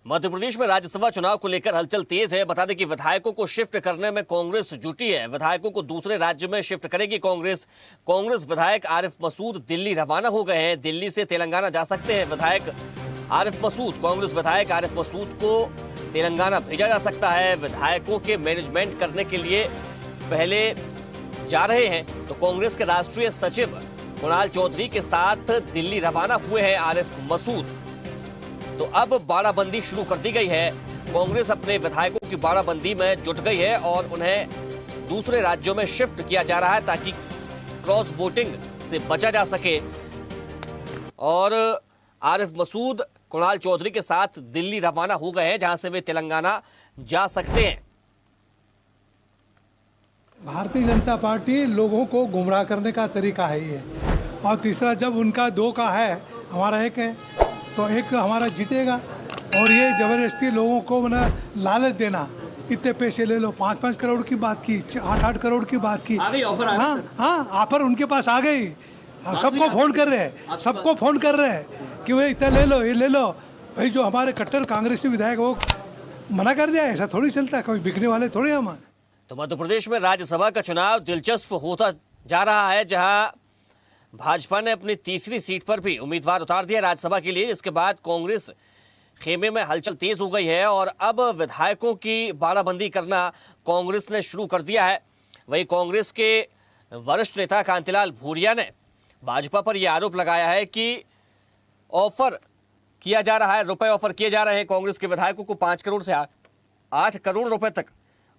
मध्य प्रदेश में राज्यसभा चुनाव को लेकर हलचल तेज है। बता दें कि विधायकों को शिफ्ट करने में कांग्रेस जुटी है। विधायकों को दूसरे राज्य में शिफ्ट करेगी कांग्रेस विधायक आरिफ मसूद दिल्ली रवाना हो गए हैं। दिल्ली से तेलंगाना जा सकते हैं विधायक आरिफ मसूद। कांग्रेस विधायक आरिफ मसूद को तेलंगाना भेजा जा सकता है। विधायकों के मैनेजमेंट करने के लिए पहले जा रहे हैं तो कांग्रेस के राष्ट्रीय सचिव कुणाल चौधरी के साथ दिल्ली रवाना हुए हैं आरिफ मसूद। तो अब बाड़ाबंदी शुरू कर दी गई है। कांग्रेस अपने विधायकों की बाड़ाबंदी में जुट गई है और उन्हें दूसरे राज्यों में शिफ्ट किया जा रहा है ताकि क्रॉस वोटिंग से बचा जा सके। और आरिफ मसूद कुणाल चौधरी के साथ दिल्ली रवाना हो गए हैं जहां से वे तेलंगाना जा सकते हैं। भारतीय जनता पार्टी लोगों को गुमराह करने का तरीका है ये। और तीसरा जब उनका दो का है, हमारा एक है, तो एक हमारा जीतेगा। और ये ज़बरदस्ती लोगों को लालच देना, इतने पैसे ले लो, 5-5 करोड़ की बात की, 8-8 करोड़ की बात की। हाँ, ऑफर उनके पास आ गई। सबको फ़ोन कर रहे हैं, सबको फ़ोन कर रहे हैं कि भाई इतना ले लो, ये ले लो। भाई जो हमारे कट्टर कांग्रेसी विधायक वो मना कर दिया, ऐसा थोड़ी चलता है, कोई बिकने वाले थोड़े हम। तो मध्य प्रदेश में राज्यसभा का चुनाव दिलचस्प होता जा रहा है जहां भाजपा ने अपनी तीसरी सीट पर भी उम्मीदवार उतार दिया राज्यसभा के लिए। इसके बाद कांग्रेस खेमे में हलचल तेज हो गई है और अब विधायकों की बाड़ाबंदी करना कांग्रेस ने शुरू कर दिया है। वहीं कांग्रेस के वरिष्ठ नेता कांतिलाल भूरिया ने भाजपा पर यह आरोप लगाया है कि ऑफर किया जा रहा है, रुपए ऑफर किए जा रहे हैं कांग्रेस के विधायकों को। 5 करोड़ से 8 करोड़ रुपए तक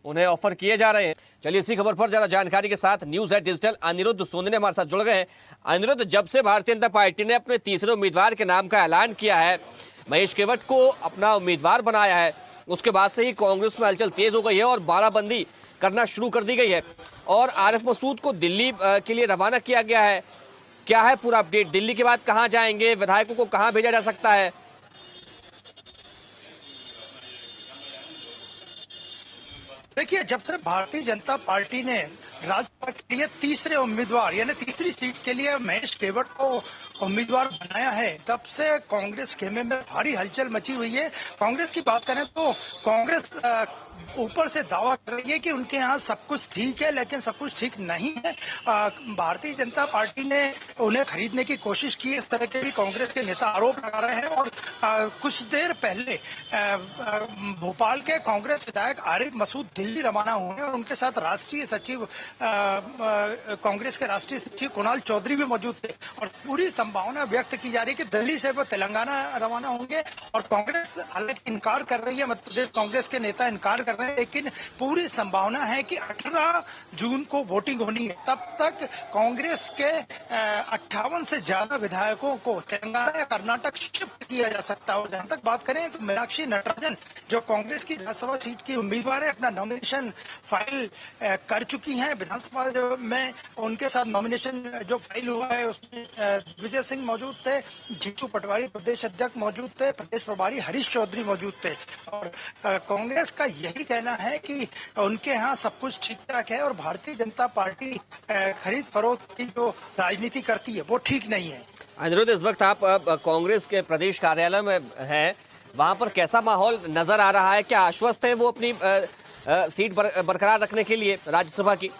उन्हें ऑफर किए जा रहे हैं। चलिए इसी खबर पर ज्यादा जानकारी के साथ न्यूज़@डिजिटल अनिरुद्ध सोनी हमारे साथ जुड़ गए हैं। अनिरुद्ध, जब से भारतीय जनता पार्टी ने अपने तीसरे उम्मीदवार के नाम का ऐलान किया है, महेश केवट को अपना उम्मीदवार बनाया है, उसके बाद से ही कांग्रेस में हलचल तेज हो गई है और बाड़ाबंदी करना शुरू कर दी गई है और आरिफ मसूद को दिल्ली के लिए रवाना किया गया है। क्या है पूरा अपडेट? दिल्ली के बाद कहाँ जाएंगे? विधायकों को कहाँ भेजा जा सकता है? देखिए, जब से भारतीय जनता पार्टी ने राज्यसभा के लिए तीसरे उम्मीदवार यानी तीसरी सीट के लिए महेश केवट को उम्मीदवार बनाया है, तब से कांग्रेस खेमे में भारी हलचल मची हुई है। कांग्रेस की बात करें तो कांग्रेस ऊपर से दावा कर रही है कि उनके यहाँ सब कुछ ठीक है, लेकिन सब कुछ ठीक नहीं है। भारतीय जनता पार्टी ने उन्हें खरीदने की कोशिश की, इस तरह के भी कांग्रेस के नेता आरोप लगा रहे हैं। और कुछ देर पहले भोपाल के कांग्रेस विधायक आरिफ मसूद दिल्ली रवाना हुए हैं और उनके साथ राष्ट्रीय सचिव कांग्रेस के राष्ट्रीय सचिव कुणाल चौधरी भी मौजूद थे। और पूरी संभावना व्यक्त की जा रही है कि दिल्ली से वो तेलंगाना रवाना होंगे। और कांग्रेस हालांकि इनकार कर रही है, मध्य प्रदेश कांग्रेस के नेता इनकार कर रहे हैं, लेकिन पूरी संभावना है कि 18 जून को वोटिंग होनी है। तब तक कांग्रेस के 58 से ज्यादा विधायकों को तेलंगाना या कर्नाटक शिफ्ट किया जा सकता है। और जहां तक बात करें तो मीनाक्षी नटराजन जो कांग्रेस की राज्यसभा सीट की उम्मीदवार है, अपना नॉमिनेशन फाइल कर चुकी हैं विधानसभा में। उनके साथ नॉमिनेशन जो फाइल हुआ है उसमें विजय सिंह मौजूद थे, जीतू पटवारी प्रदेश अध्यक्ष मौजूद थे, प्रदेश प्रभारी हरीश चौधरी मौजूद थे। और कांग्रेस का यही कहना है कि उनके यहाँ सब कुछ ठीक ठाक है और भारतीय जनता पार्टी खरीद फरोख्त की जो राजनीति करती है वो ठीक नहीं है। अनिरुद्ध, इस वक्त आप कांग्रेस के प्रदेश कार्यालय में हैं, वहां पर कैसा माहौल नजर आ रहा है? क्या आश्वस्त है वो अपनी सीट बरकरार रखने के लिए राज्यसभा की?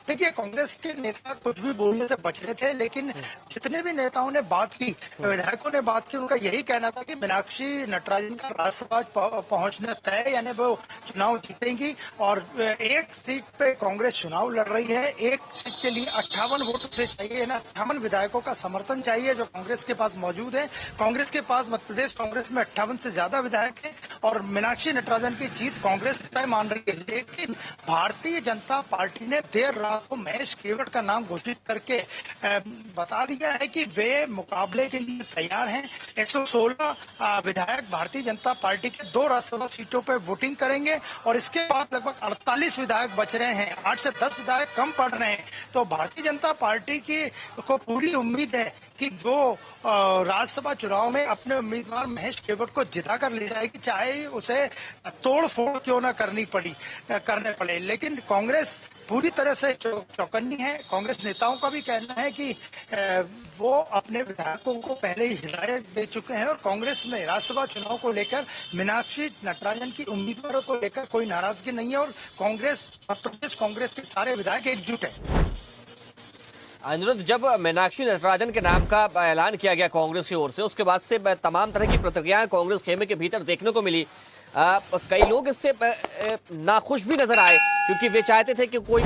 देखिए, कांग्रेस के नेता कुछ भी बोलने से बच रहे थे, लेकिन जितने भी नेताओं ने बात की, विधायकों ने बात की, उनका यही कहना था कि मीनाक्षी नटराजन का राज्यसभा पहुंचना तय, यानी वो चुनाव जीतेंगी। और एक सीट पे कांग्रेस चुनाव लड़ रही है, एक सीट के लिए 58 वोट से चाहिए ना, 58 विधायकों का समर्थन चाहिए जो कांग्रेस के पास मौजूद है। कांग्रेस के पास मध्य प्रदेश कांग्रेस में 58 से ज्यादा विधायक है और मीनाक्षी नटराजन की जीत कांग्रेस तय मान रही है। लेकिन भारतीय जनता पार्टी ने देर रात को महेश केवट का नाम घोषित करके बता दिया है कि वे मुकाबले के लिए तैयार हैं। 116 विधायक भारतीय जनता पार्टी के 2 राज्यसभा सीटों पर वोटिंग करेंगे और इसके बाद लगभग 48 विधायक बच रहे हैं, 8 से 10 विधायक कम पड़ रहे हैं। तो भारतीय जनता पार्टी की को पूरी उम्मीद है कि वो राज्यसभा चुनाव में अपने उम्मीदवार महेश केवट को जिता कर ले जाएगी, चाहे उसे तोड़ फोड़ क्यों ना करने पड़े। लेकिन कांग्रेस पूरी तरह से चौकन्नी है। कांग्रेस नेताओं का भी कहना है कि वो अपने विधायकों को पहले ही हिदायत दे चुके हैं और कांग्रेस में राज्यसभा चुनाव को लेकर मीनाक्षी नटराजन की उम्मीदवारों को लेकर कोई नाराजगी नहीं है और प्रदेश कांग्रेस के सारे विधायक एकजुट हैं। अनिरुद्ध, जब मीनाक्षी नटराजन के नाम का ऐलान किया गया कांग्रेस की ओर से, उसके बाद से तमाम तरह की प्रतिक्रियाएं कांग्रेस खेमे के भीतर देखने को मिली। कई लोग इससे नाखुश भी नजर आए क्योंकि वे चाहते थे कि कोई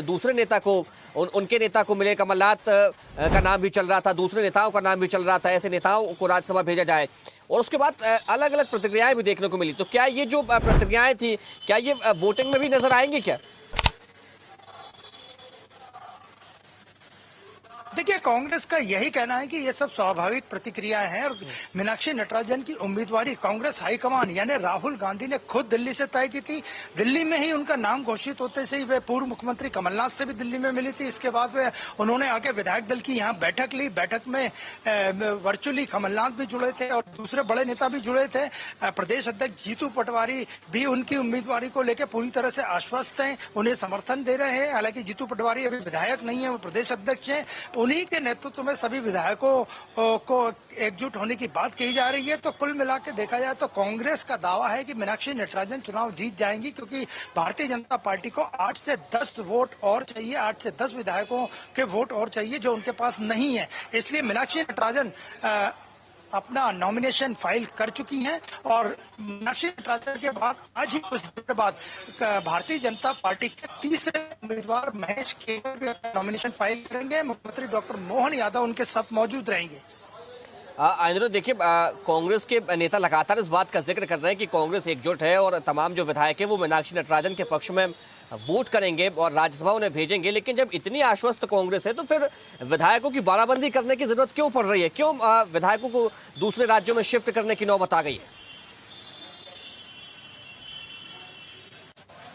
दूसरे नेता को उनके नेता को मिले। कमलनाथ का नाम भी चल रहा था, दूसरे नेताओं का नाम भी चल रहा था, ऐसे नेताओं को राज्यसभा भेजा जाए। और उसके बाद अलग अलग प्रतिक्रियाएं भी देखने को मिली। तो क्या ये जो प्रतिक्रियाएं थी, क्या ये वोटिंग में भी नजर आएंगी क्या? देखिए, कांग्रेस का यही कहना है कि ये सब स्वाभाविक प्रतिक्रियाएं हैं और मीनाक्षी नटराजन की उम्मीदवारी कांग्रेस हाईकमान यानी राहुल गांधी ने खुद दिल्ली से तय की थी। दिल्ली में ही उनका नाम घोषित होते से ही वे पूर्व मुख्यमंत्री कमलनाथ से भी दिल्ली में मिली थी। इसके बाद वे उन्होंने आके विधायक दल की यहाँ बैठक ली। बैठक में वर्चुअली कमलनाथ भी जुड़े थे और दूसरे बड़े नेता भी जुड़े थे। प्रदेश अध्यक्ष जीतू पटवारी भी उनकी उम्मीदवारी को लेकर पूरी तरह से आश्वस्त हैं, उन्हें समर्थन दे रहे हैं। हालांकि जीतू पटवारी अभी विधायक नहीं है, वो प्रदेश अध्यक्ष हैं। उन्हीं के नेतृत्व में सभी विधायकों को एकजुट होने की बात कही जा रही है। तो कुल मिला के देखा जाए तो कांग्रेस का दावा है कि मीनाक्षी नटराजन चुनाव जीत जाएंगी, क्योंकि भारतीय जनता पार्टी को 8 से 10 वोट और चाहिए, 8 से 10 विधायकों के वोट और चाहिए जो उनके पास नहीं है। इसलिए मीनाक्षी नटराजन अपना नॉमिनेशन फाइल कर चुकी हैं और मीनाक्षी नटराजन के बाद आज ही कुछ देर बाद भारतीय जनता पार्टी के तीसरे उम्मीदवार महेश केवट भी अपना नॉमिनेशन फाइल करेंगे। मुख्यमंत्री डॉक्टर मोहन यादव उनके साथ मौजूद रहेंगे। अनिरुद्ध, देखिए, कांग्रेस के नेता लगातार इस बात का जिक्र कर रहे हैं कि कांग्रेस एकजुट है और तमाम जो विधायक है वो मीनाक्षी नटराजन के पक्ष में वोट करेंगे और राज्यसभा उन्हें भेजेंगे। लेकिन जब इतनी आश्वस्त कांग्रेस है तो फिर विधायकों की बाड़ाबंदी करने की जरूरत क्यों पड़ रही है? क्यों विधायकों को दूसरे राज्यों में शिफ्ट करने की नौबत आ गई है?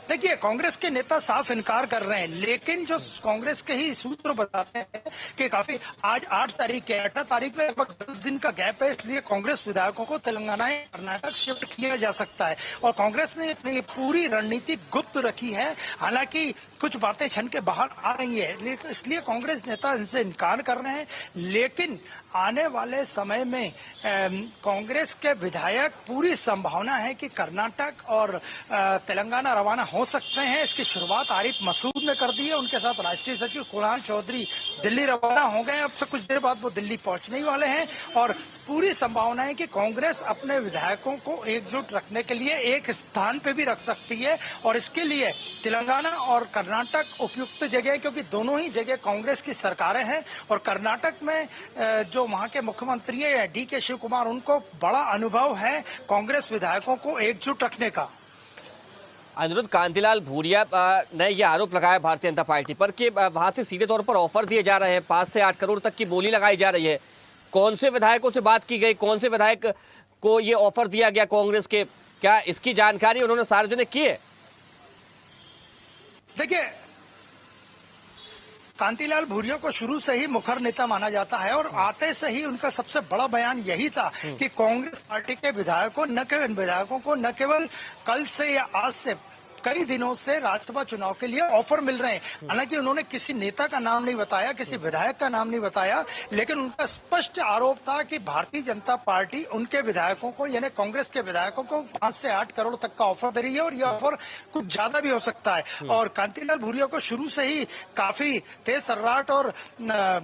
देखिए, कांग्रेस के नेता साफ इनकार कर रहे हैं, लेकिन जो कांग्रेस के ही सूत्र बताते हैं कि काफी आज 8 तारीख है, 18 तारीख में लगभग 10 दिन का गैप है, इसलिए कांग्रेस विधायकों को तेलंगाना या कर्नाटक शिफ्ट किया जा सकता है। और कांग्रेस ने अपनी पूरी रणनीति गुप्त रखी है। हालांकि कुछ बातें छन के बाहर आ रही है, इसलिए कांग्रेस नेता इनसे इनकार कर रहे हैं। लेकिन आने वाले समय में कांग्रेस के विधायक पूरी संभावना है कि कर्नाटक और तेलंगाना रवाना हो सकते हैं। इसकी शुरुआत आरिफ मसूद ने कर दी है, उनके साथ राष्ट्रीय सचिव कुणाल चौधरी दिल्ली रवाना हो गए। अब से कुछ देर बाद वो दिल्ली पहुंचने ही वाले हैं और पूरी संभावना है कि कांग्रेस अपने विधायकों को एकजुट रखने के लिए एक स्थान पे भी रख सकती है और इसके लिए तेलंगाना और कर्नाटक उपयुक्त जगह है, क्योंकि दोनों ही जगह कांग्रेस की सरकारें हैं और कर्नाटक में जो वहां के मुख्यमंत्री है DK शिव कुमार, उनको बड़ा अनुभव है कांग्रेस विधायकों को एकजुट रखने का। अनिरुद्ध, कांतिलाल भूरिया ने यह आरोप लगाया भारतीय जनता पार्टी पर कि वहां से सीधे तौर पर ऑफर दिए जा रहे हैं, 5 से 8 करोड़ तक की बोली लगाई जा रही है। कौन से विधायकों से बात की गई, कौन से विधायक को ये ऑफर दिया गया कांग्रेस के, क्या इसकी जानकारी उन्होंने सार्वजनिक की है? देखिए, कांतिलाल भूरिया को शुरू से ही मुखर नेता माना जाता है और आते से ही उनका सबसे बड़ा बयान यही था कि कांग्रेस पार्टी के विधायकों न केवल कल से या आज से कई दिनों से राज्यसभा चुनाव के लिए ऑफर मिल रहे हैं। हालांकि उन्होंने किसी नेता का नाम नहीं बताया, किसी विधायक का नाम नहीं बताया, लेकिन उनका स्पष्ट आरोप था कि भारतीय जनता पार्टी उनके विधायकों को यानी कांग्रेस के विधायकों को 5 से 8 करोड़ तक का ऑफर दे रही है और यह ऑफर कुछ ज्यादा भी हो सकता है। और कांतिलाल भूरिया को शुरू से ही काफी तेज तर्राट और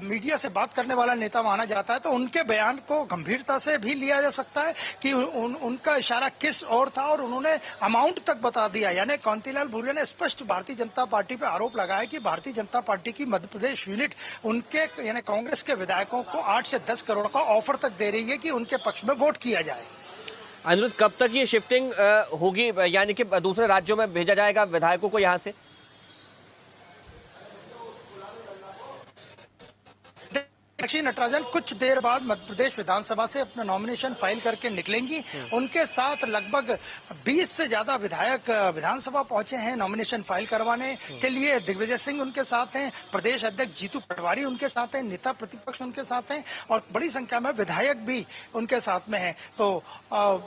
मीडिया से बात करने वाला नेता माना जाता है, तो उनके बयान को गंभीरता से भी लिया जा सकता है कि उनका इशारा किस ओर था और उन्होंने अमाउंट तक बता दिया। यानी कांतिलाल भूरिया ने स्पष्ट भारतीय जनता पार्टी पर आरोप लगाया कि भारतीय जनता पार्टी की मध्य प्रदेश यूनिट उनके यानी कांग्रेस के विधायकों को 8 से 10 करोड़ का ऑफर तक दे रही है कि उनके पक्ष में वोट किया जाए। अनिरुद्ध, कब तक ये शिफ्टिंग होगी, यानी कि दूसरे राज्यों में भेजा जाएगा विधायकों को यहाँ से? मीनाक्षी नटराजन कुछ देर बाद मध्य प्रदेश विधानसभा से अपना नॉमिनेशन फाइल करके निकलेंगी। उनके साथ लगभग 20 से ज्यादा विधायक विधानसभा पहुंचे हैं नॉमिनेशन फाइल करवाने के लिए। दिग्विजय सिंह उनके साथ हैं, प्रदेश अध्यक्ष जीतू पटवारी उनके साथ हैं, नेता प्रतिपक्ष उनके साथ हैं और बड़ी संख्या में विधायक भी उनके साथ में हैं। तो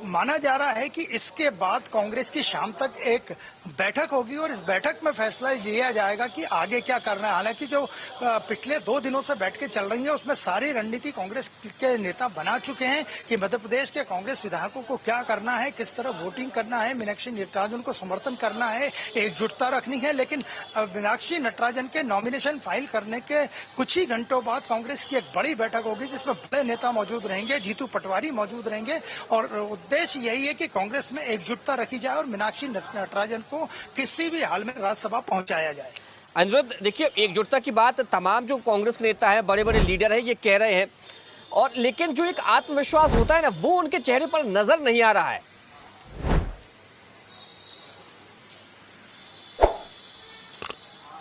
माना जा रहा है कि इसके बाद कांग्रेस की शाम तक एक बैठक होगी और इस बैठक में फैसला लिया जाएगा कि आगे क्या करना है। हालांकि जो पिछले 2 दिनों से बैठकें चल रही हैं उसमें सारी रणनीति कांग्रेस के नेता बना चुके हैं कि मध्य प्रदेश के कांग्रेस विधायकों को क्या करना है, किस तरह वोटिंग करना है, मीनाक्षी नटराजन को समर्थन करना है, एकजुटता रखनी है। लेकिन मीनाक्षी नटराजन के नॉमिनेशन फाइल करने के कुछ ही घंटों बाद कांग्रेस की एक बड़ी बैठक होगी जिसमें बड़े नेता मौजूद रहेंगे, जीतू पटवारी मौजूद रहेंगे और उद्देश्य यही है कि कांग्रेस में एकजुटता रखी जाए और मीनाक्षी नटराजन को किसी भी हाल में राज्यसभा पहुंचाया जाए। अनुरोध, देखिए एकजुटता की बात तमाम जो कांग्रेस नेता है, बड़े बड़े लीडर है, ये कह रहे हैं और लेकिन जो एक आत्मविश्वास होता है ना वो उनके चेहरे पर नजर नहीं आ रहा है।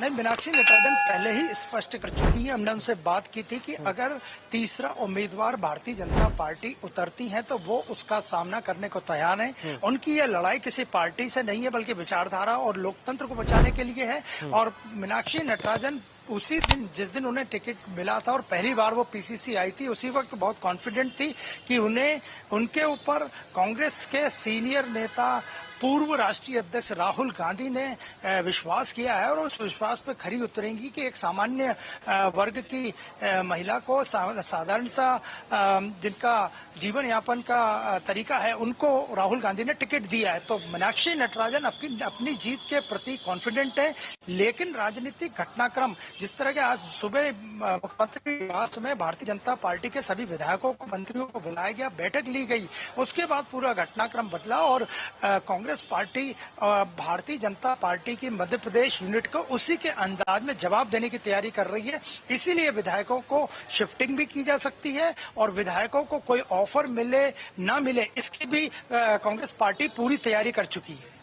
नहीं, मीनाक्षी नटराजन पहले ही स्पष्ट कर चुकी है। हमने उनसे बात की थी कि अगर तीसरा उम्मीदवार भारतीय जनता पार्टी उतरती है तो वो उसका सामना करने को तैयार है। उनकी यह लड़ाई किसी पार्टी से नहीं है बल्कि विचारधारा और लोकतंत्र को बचाने के लिए है। और मीनाक्षी नटराजन उसी दिन जिस दिन उन्हें टिकट मिला था और पहली बार वो पीसीसी आई थी उसी वक्त बहुत कॉन्फिडेंट थी कि उन्हें उनके ऊपर कांग्रेस के सीनियर नेता पूर्व राष्ट्रीय अध्यक्ष राहुल गांधी ने विश्वास किया है और उस विश्वास पे खरी उतरेंगी कि एक सामान्य वर्ग की महिला को साधारण सा जिनका जीवन यापन का तरीका है उनको राहुल गांधी ने टिकट दिया है। तो मीनाक्षी नटराजन अपनी जीत के प्रति कॉन्फिडेंट है। लेकिन राजनीतिक घटनाक्रम जिस तरह के आज सुबह मुख्यमंत्री निवास में भारतीय जनता पार्टी के सभी विधायकों को मंत्रियों को बुलाया गया, बैठक ली गई, उसके बाद पूरा घटनाक्रम बदला और कांग्रेस पार्टी भारतीय जनता पार्टी की मध्य प्रदेश यूनिट को उसी के अंदाज में जवाब देने की तैयारी कर रही है। इसीलिए विधायकों को शिफ्टिंग भी की जा सकती है और विधायकों को कोई ऑफर मिले ना मिले इसकी भी कांग्रेस पार्टी पूरी तैयारी कर चुकी है।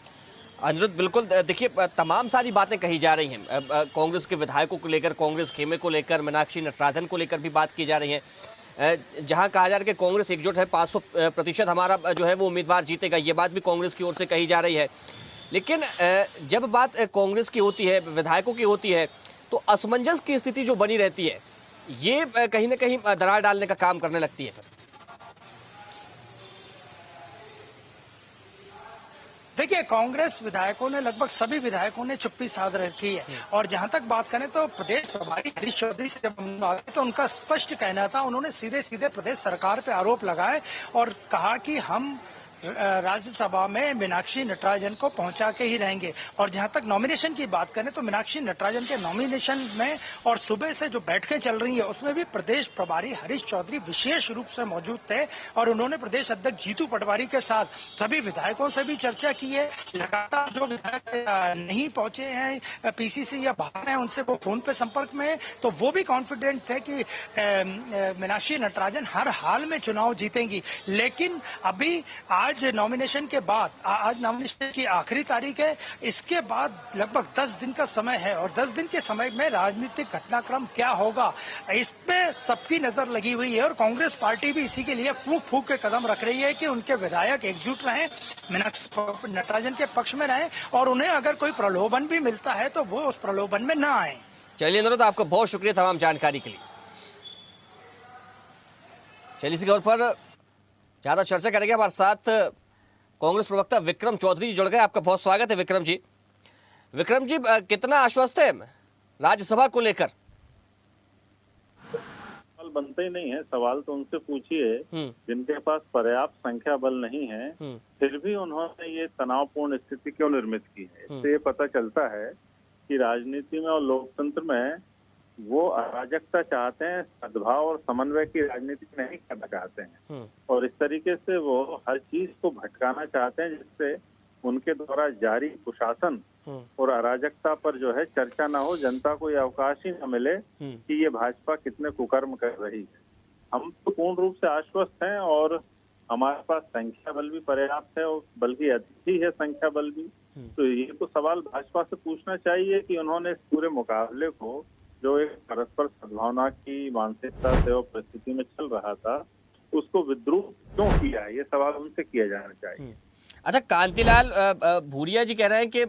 अनुरुद्ध, बिल्कुल देखिए तमाम सारी बातें कही जा रही हैं कांग्रेस के विधायकों को लेकर, कांग्रेस खेमे को लेकर, मीनाक्षी नटराजन को लेकर भी बात की जा रही है। जहां कहा जा रहा है कि कांग्रेस एकजुट है, 500% हमारा जो है वो उम्मीदवार जीतेगा, ये बात भी कांग्रेस की ओर से कही जा रही है। लेकिन जब बात कांग्रेस की होती है, विधायकों की होती है, तो असमंजस की स्थिति जो बनी रहती है ये कहीं ना कहीं दरार डालने का काम करने लगती है। फिर देखिए, कांग्रेस विधायकों ने लगभग सभी विधायकों ने चुप्पी साध रखी है और जहां तक बात करें तो प्रदेश प्रभारी हरीश चौधरी से जब हम बात तो उनका स्पष्ट कहना था, उन्होंने सीधे सीधे प्रदेश सरकार पे आरोप लगाए और कहा कि हम राज्यसभा में मीनाक्षी नटराजन को पहुंचा के ही रहेंगे। और जहां तक नॉमिनेशन की बात करें तो मीनाक्षी नटराजन के नॉमिनेशन में और सुबह से जो बैठकें चल रही है उसमें भी प्रदेश प्रभारी हरीश चौधरी विशेष रूप से मौजूद थे और उन्होंने प्रदेश अध्यक्ष जीतू पटवारी के साथ सभी विधायकों से भी चर्चा की है। लगातार जो विधायक नहीं पहुंचे हैं पीसीसी या बाहर हैं उनसे वो फोन पे संपर्क में है, तो वो भी कॉन्फिडेंट थे कि मीनाक्षी नटराजन हर हाल में चुनाव जीतेंगी। लेकिन अभी आज नॉमिनेशन के बाद, आज नॉमिनेशन की आखिरी तारीख है, इसके बाद लगभग 10 दिन का समय है और 10 दिन के समय में राजनीतिक घटनाक्रम क्या होगा इस पे सबकी नजर लगी हुई है और कांग्रेस पार्टी भी इसी के लिए फूंक फूंक के कदम रख रही है कि उनके विधायक एकजुट रहें, मीनाक्षी नटराजन के पक्ष में रहें और उन्हें अगर कोई प्रलोभन भी मिलता है तो वो उस प्रलोभन में ना आए। चलिए अनुरोध, आपका बहुत शुक्रिया तमाम जानकारी के लिए। चलिए इसी तौर पर ज्यादा चर्चा करेंगे, हमारे साथ कांग्रेस प्रवक्ता विक्रम चौधरी जुड़ गए। आपका बहुत स्वागत है विक्रम जी। विक्रम जी, कितना आश्वस्त है राज्यसभा को लेकर? सवाल बनते ही नहीं है, सवाल तो उनसे पूछिए जिनके पास पर्याप्त संख्या बल नहीं है, फिर भी उन्होंने ये तनावपूर्ण स्थिति क्यों निर्मित की है। इससे ये पता चलता है कि राजनीति में और लोकतंत्र में वो अराजकता चाहते हैं, सद्भाव और समन्वय की राजनीति नहीं करना चाहते हैं और इस तरीके से वो हर चीज को भटकाना चाहते हैं जिससे उनके द्वारा जारी कुशासन और अराजकता पर जो है चर्चा ना हो, जनता को ये अवकाश ही न मिले कि ये भाजपा कितने कुकर्म कर रही है। हम तो पूर्ण रूप से आश्वस्त हैं और हमारे पास संख्या बल भी पर्याप्त है और बल्कि अधिक ही है संख्या बल भी। तो ये तो सवाल भाजपा से पूछना चाहिए कि उन्होंने इस पूरे मुकाबले को जो एक परस्पर सद्भावना की मानसिकता से और परिस्थिति में चल रहा था, उसको विद्रोह क्यों किया है, ये सवाल उनसे किया जाना चाहिए। अच्छा, कांतिलाल भूरिया जी कह रहे हैं कि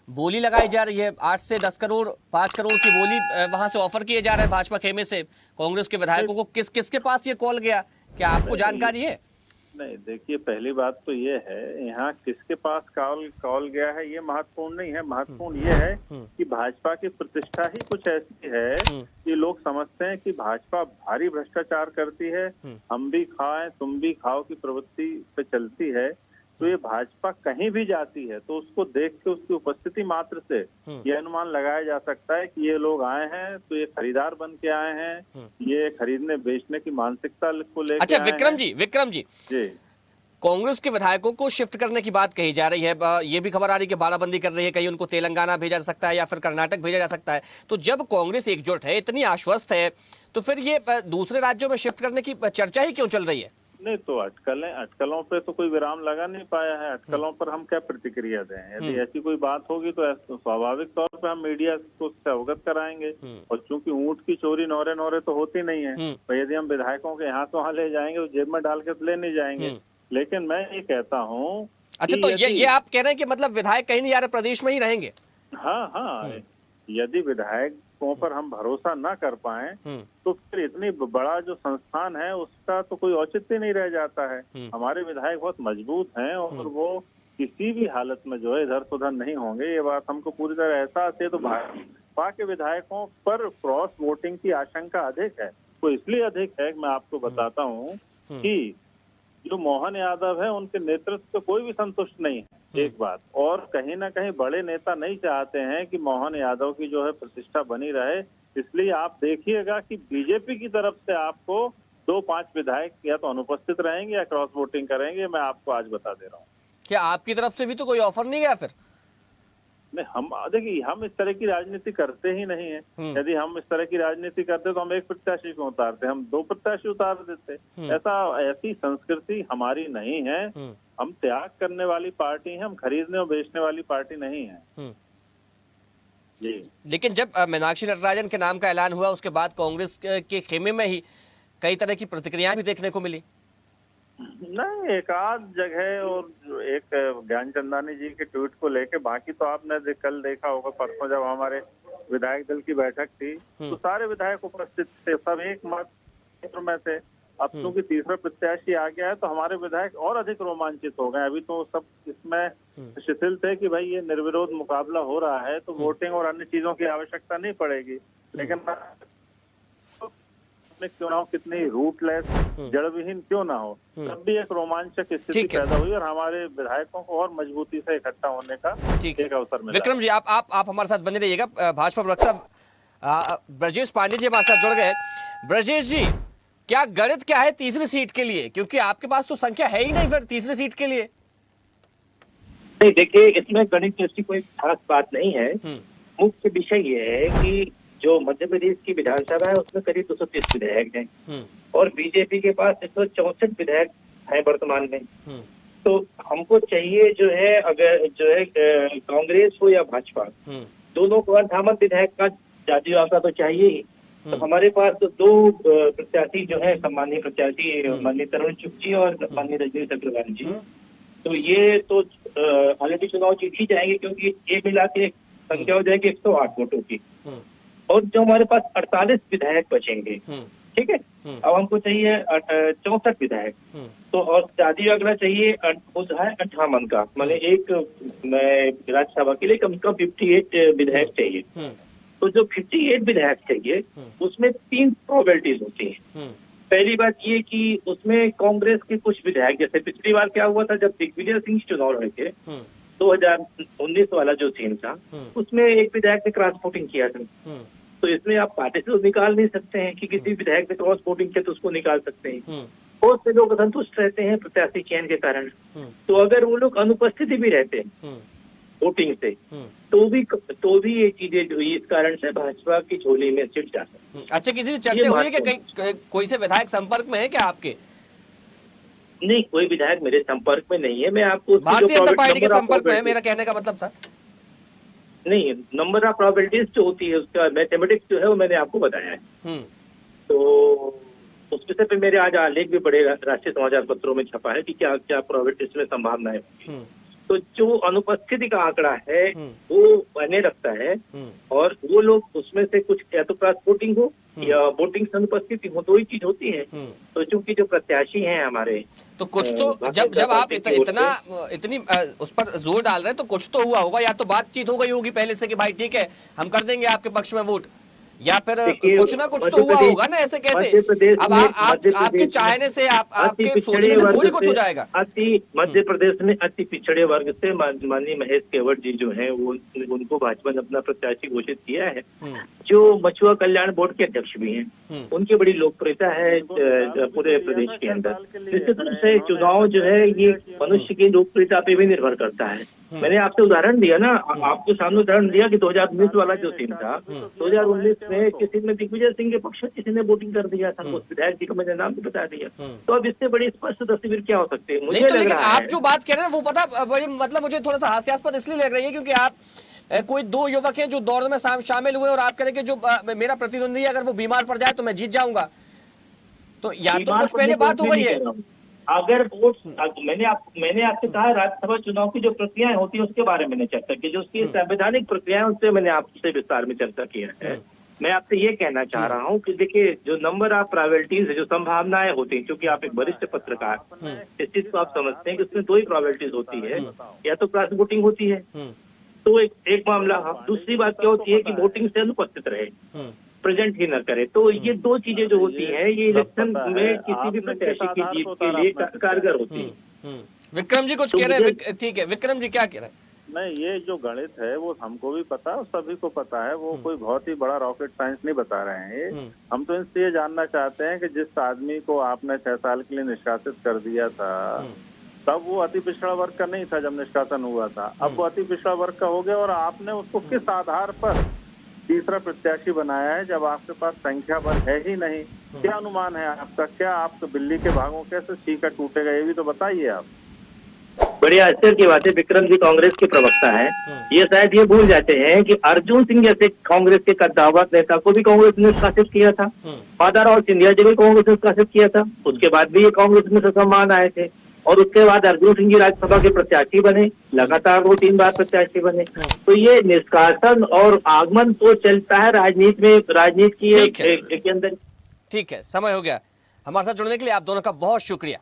बोली लगाई जा रही है 8 से 10 करोड़ 5 करोड़ की बोली वहां से ऑफर किए जा रहे हैं भाजपा खेमे से कांग्रेस के विधायकों को। किसके पास ये कॉल गया, क्या आपको जानकारी है? नहीं, देखिए, पहली बात तो ये है, यहाँ किसके पास कॉल गया है ये महत्वपूर्ण नहीं है। महत्वपूर्ण ये है कि भाजपा की प्रतिष्ठा ही कुछ ऐसी है कि लोग समझते हैं कि भाजपा भारी भ्रष्टाचार करती है, हम भी खाएं तुम भी खाओ की प्रवृत्ति पे चलती है। तो ये भाजपा कहीं भी जाती है तो उसको देख के उसकी उपस्थिति मात्र से ये अनुमान लगाया जा सकता है कि ये लोग आए हैं तो ये खरीदार बन के आए हैं, ये खरीदने बेचने की मानसिकता को लेकर। अच्छा विक्रम जी जी, कांग्रेस के विधायकों को शिफ्ट करने की बात कही जा रही है, ये भी खबर आ रही है कि बाड़ाबंदी कर रही है, कहीं उनको तेलंगाना भेजा जा सकता है या फिर कर्नाटक भेजा जा सकता है। तो जब कांग्रेस एकजुट है, इतनी आश्वस्त है, तो फिर ये दूसरे राज्यों में शिफ्ट करने की चर्चा ही क्यों चल रही है? नहीं तो अटकलों पे तो कोई विराम लगा नहीं पाया है। अटकलों पर हम क्या प्रतिक्रिया दें? यदि ऐसी कोई बात होगी तो स्वाभाविक तौर पे हम मीडिया को उससे अवगत कराएंगे। और चूंकि ऊंट की चोरी नौरे तो होती नहीं है, तो यदि हम विधायकों के यहाँ से वहाँ ले जाएंगे तो जेब में डाल के तो ले नहीं जाएंगे। लेकिन मैं ये कहता हूँ, अच्छा तो ये आप कह रहे हैं कि मतलब विधायक कहीं नहीं जा रहे, प्रदेश में ही रहेंगे? हाँ, यदि विधायकों पर हम भरोसा ना कर पाए तो फिर इतनी बड़ा जो संस्थान है उसका तो कोई औचित्य नहीं रह जाता है। हमारे विधायक बहुत मजबूत हैं और वो किसी भी हालत में जो है इधर से उधर नहीं होंगे, ये बात हमको पूरी तरह एहसास है। तो भाजपा के विधायकों पर क्रॉस वोटिंग की आशंका अधिक है। वो इसलिए अधिक है, मैं आपको बताता हूँ कि जो मोहन यादव है उनके नेतृत्व से कोई भी संतुष्ट नहीं है, एक बात। और कहीं ना कहीं बड़े नेता नहीं चाहते हैं कि मोहन यादव की जो है प्रतिष्ठा बनी रहे। इसलिए आप देखिएगा कि बीजेपी की तरफ से आपको 2-5 विधायक या तो अनुपस्थित रहेंगे या क्रॉस वोटिंग करेंगे, मैं आपको आज बता दे रहा हूँ। क्या आपकी तरफ से भी तो कोई ऑफर नहीं गया फिर? नहीं, हम देखिए, हम इस तरह की राजनीति करते ही नहीं है। यदि हम इस तरह की राजनीति करते तो हम एक प्रत्याशी को उतारते, हम 2 प्रत्याशी उतार देते। ऐसी संस्कृति हमारी नहीं है। हम त्याग करने वाली पार्टी है, हम खरीदने और बेचने वाली पार्टी नहीं है। जी। लेकिन जब मीनाक्षी नटराजन के नाम का ऐलान हुआ उसके बाद कांग्रेस के खेमे में ही कई तरह की प्रतिक्रियाएं भी देखने को मिली। नहीं, एक आध जगह और एक ज्ञानचंदानी जी के ट्वीट को लेके, बाकी तो आपने कल देखा होगा, परसों जब हमारे विधायक दल की बैठक थी तो सारे विधायक उपस्थित थे, सब एक मत में थे। अब क्योंकि तीसरा प्रत्याशी आ गया है तो हमारे विधायक और अधिक रोमांचित हो गए। अभी तो सब इसमें शिथिल थे कि भाई ये निर्विरोध मुकाबला हो रहा है तो वोटिंग और अन्य चीजों की आवश्यकता नहीं पड़ेगी। लेकिन चुनाव कितनी रूटलेस जड़विहीन क्यों ना हो, तब भी एक रोमांचक स्थिति पैदा हुई और हमारे विधायकों को और मजबूती से इकट्ठा होने का एक अवसर मिला। विक्रम जी, आप हमारे साथ बने रहिएगा। भाजपा प्रवक्ता ब्रजेश पांडे जी हमारे साथ जुड़ गए। ब्रजेश जी, क्या गणित क्या है तीसरी सीट के लिए, क्योंकि आपके पास तो संख्या है ही नहीं फिर तीसरी सीट के लिए? नहीं, देखिए, इसमें गणित जैसी कोई खास बात नहीं है। मुख्य विषय ये है कि जो मध्य प्रदेश की विधानसभा है उसमें करीब 230 विधायक हैं और बीजेपी के पास 164 विधायक हैं वर्तमान में। तो हमको चाहिए जो है, अगर जो है कांग्रेस हो या भाजपा, दोनों को अंठावन विधायक का जातीय आंकड़ा तो चाहिए ही। तो हमारे पास तो 2 प्रत्याशी जो है, सम्मानीय प्रत्याशी माननीय तरुण चुग जी और माननीय रजनीश अग्रवाल जी, तो ये तो ऑलरेडी चुनाव जीत ही जाएंगे क्योंकि ये मिला के संख्या हो जाएगी 108 वोटों की। और जो हमारे पास 48 विधायक बचेंगे, ठीक है, अब हमको चाहिए 64 विधायक, तो और जातीय आंकड़ा चाहिए वो है 58 का, माने एक राज्यसभा के लिए कम से कम 58 विधायक चाहिए। तो जो 58 विधायक चाहिए उसमें 3 प्रोबेबिलिटीज होती हैं। पहली बात ये कि उसमें कांग्रेस के कुछ विधायक, जैसे पिछली बार क्या हुआ था जब दिग्विजय सिंह चुनाव लड़े थे 2019 वाला जो सीन था, उसमें एक विधायक ने क्रॉस वोटिंग किया था। तो इसमें आप पार्टी से तो निकाल नहीं सकते हैं कि किसी विधायक ने क्रॉस वोटिंग किया तो उसको निकाल सकते हैं। बहुत से लोग असंतुष्ट रहते हैं प्रत्याशी चयन के कारण। तो अगर वो लोग अनुपस्थित भी रहते हैं वोटिंग से तो भी ये चीजें जो इस कारण से भाजपा की झोली में सिट जा सकती है। अच्छा, किसी से चर्चा हुई है कि कोई से विधायक संपर्क में है क्या आपके? नहीं, कोई विधायक मेरे संपर्क में नहीं है। मैं आपको भारतीय जनता पार्टी के संपर्क में है, मेरा कहने का मतलब था। नहीं, नंबर ऑफ प्रोबेबिलिटीज जो होती है उसका मैथमेटिक्स जो है वो मैंने आपको बताया है। तो उस विषय पे मेरे आज आलेख भी बड़े राष्ट्रीय समाचार पत्रों में छपा है कि क्या क्या प्रोबेबिलिटीज में संभावनाएं होंगी। तो जो अनुपस्थिति का आंकड़ा है वो बने रखता है, और वो लोग उसमें से कुछ या तो क्रॉस वोटिंग हो या वोटिंग से अनुपस्थिति हो, दो ही चीज होती है। तो चूंकि जो प्रत्याशी हैं हमारे, तो कुछ तो जब आप इतनी उस पर जोर डाल रहे हैं तो कुछ तो हुआ होगा, या तो बातचीत हो गई होगी पहले से कि भाई ठीक है हम कर देंगे आपके पक्ष में वोट, या फिर कुछ ना कुछ तो हुआ होगा ना। ऐसे कैसे अब आपके चाहने से आपके सोचने से थोड़ी कुछ हो जाएगा। मध्य प्रदेश में अति पिछड़े वर्ग से माननीय महेश केवट जी जो हैं वो उनको भाजपा ने अपना प्रत्याशी घोषित किया है, जो मछुआ कल्याण बोर्ड के अध्यक्ष भी हैं। उनकी बड़ी लोकप्रियता है पूरे प्रदेश के अंदर। निश्चित रूप से चुनाव जो है ये मनुष्य की लोकप्रियता पे भी निर्भर करता है। मैंने आपसे उदाहरण दिया ना, आपके सामने उदाहरण दिया कि 2019 वाला जो सीन था, 2019 में किसी ने दिग्विजय सिंह के पक्ष में किसी ने वोटिंग कर दिया था, उस विधायक जी को मैंने नाम भी बता दिया। तो अब इससे बड़ी स्पष्ट तस्वीर क्या हो सकती है? मुझे लग लेकिन आप जो बात कह रहे हैं वो पता बड़ी मतलब मुझे थोड़ा सा हास्यास्पद इसलिए लग रही है क्योंकि आप कोई दो युवक हैं जो दौड़ में शामिल हुए और आप कह रहे हैं कि जो मेरा प्रतिद्वंदी है अगर वो बीमार पड़ जाए तो मैं जीत जाऊंगा। तो या तो कुछ पहले बात हो गई है। अगर वोट मैंने आपसे कहा राज्यसभा चुनाव की जो प्रक्रियाएं होती है उसके बारे में चर्चा की, जो उसकी संवैधानिक प्रक्रियाएं उससे मैंने आपसे विस्तार में चर्चा किया है। मैं आपसे ये कहना चाह रहा हूँ कि देखिए जो नंबर ऑफ प्रोबेबिलिटीज है, जो संभावनाएं होती हैं, क्योंकि आप एक वरिष्ठ पत्रकार इस चीज को आप समझते हैं कि उसमें दो ही प्रोबेबिलिटीज होती है, या तो क्रॉस वोटिंग होती है, तो एक मामला। दूसरी बात क्या होती है कि वोटिंग से अनुपस्थित रहे, प्रेजेंट ही न करे। तो ये दो चीजें जो होती हैं ये इलेक्शन में किसी भी प्रत्याशी की जीत के लिए कारगर होती है। विक्रम जी कुछ कह रहे हैं, ठीक है विक्रम जी क्या कह रहे हैं? नहीं, ये जो गणित है वो हमको भी पता है और सभी को पता है, वो कोई बहुत ही बड़ा रॉकेट साइंस नहीं बता रहे हैं। हम तो इनसे ये जानना चाहते हैं कि जिस आदमी को आपने 6 साल के लिए निष्कासित कर दिया था तब वो अति पिछड़ा वर्ग का नहीं था जब निष्कासन हुआ था, अब वो अति पिछड़ा वर्ग का हो गया, और आपने उसको किस आधार पर तीसरा प्रत्याशी बनाया है जब आपके पास संख्या बल है ही नहीं? क्या अनुमान है आपका? क्या आप बिल्ली के भागों कैसे सीखा टूटेगा, ये भी तो बताइए आप। बड़ी आश्चर्य की बात है, विक्रम जी कांग्रेस के प्रवक्ता हैं, ये शायद ये भूल जाते हैं कि अर्जुन सिंह जैसे कांग्रेस के कद्दावर नेता को भी कांग्रेस ने निष्कासित किया था, माधवराव सिंधिया जी भी कांग्रेस ने निष्कासित किया था, उसके बाद भी ये कांग्रेस में सम्मान आए थे, और उसके बाद अर्जुन सिंह जी राज्यसभा के प्रत्याशी बने, लगातार वो 3 बार प्रत्याशी बने। तो ये निष्कासन और आगमन तो चलता है राजनीति में, राजनीति के अंदर। ठीक है, समय हो गया। हमारे साथ जुड़ने के लिए आप दोनों का बहुत शुक्रिया।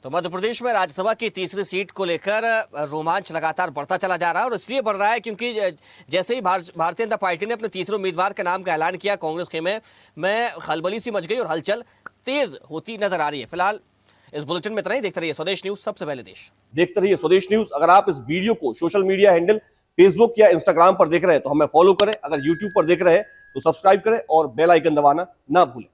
तो मध्य प्रदेश में राज्यसभा की तीसरी सीट को लेकर रोमांच लगातार बढ़ता चला जा रहा है, और इसलिए बढ़ रहा है क्योंकि जैसे ही भारतीय जनता पार्टी ने अपने तीसरे उम्मीदवार के नाम का ऐलान किया, कांग्रेस खेमे में खलबली सी मच गई और हलचल तेज होती नजर आ रही है। फिलहाल इस बुलेटिन में इतना ही। देखते रहिए स्वदेश न्यूज, सबसे पहले देश। देखते रहिए स्वदेश न्यूज। अगर आप इस वीडियो को सोशल मीडिया हैंडल फेसबुक या इंस्टाग्राम पर देख रहे हैं तो हमें फॉलो करें, अगर यूट्यूब पर देख रहे हैं तो सब्सक्राइब करें और बेल आइकन दबाना ना भूलें।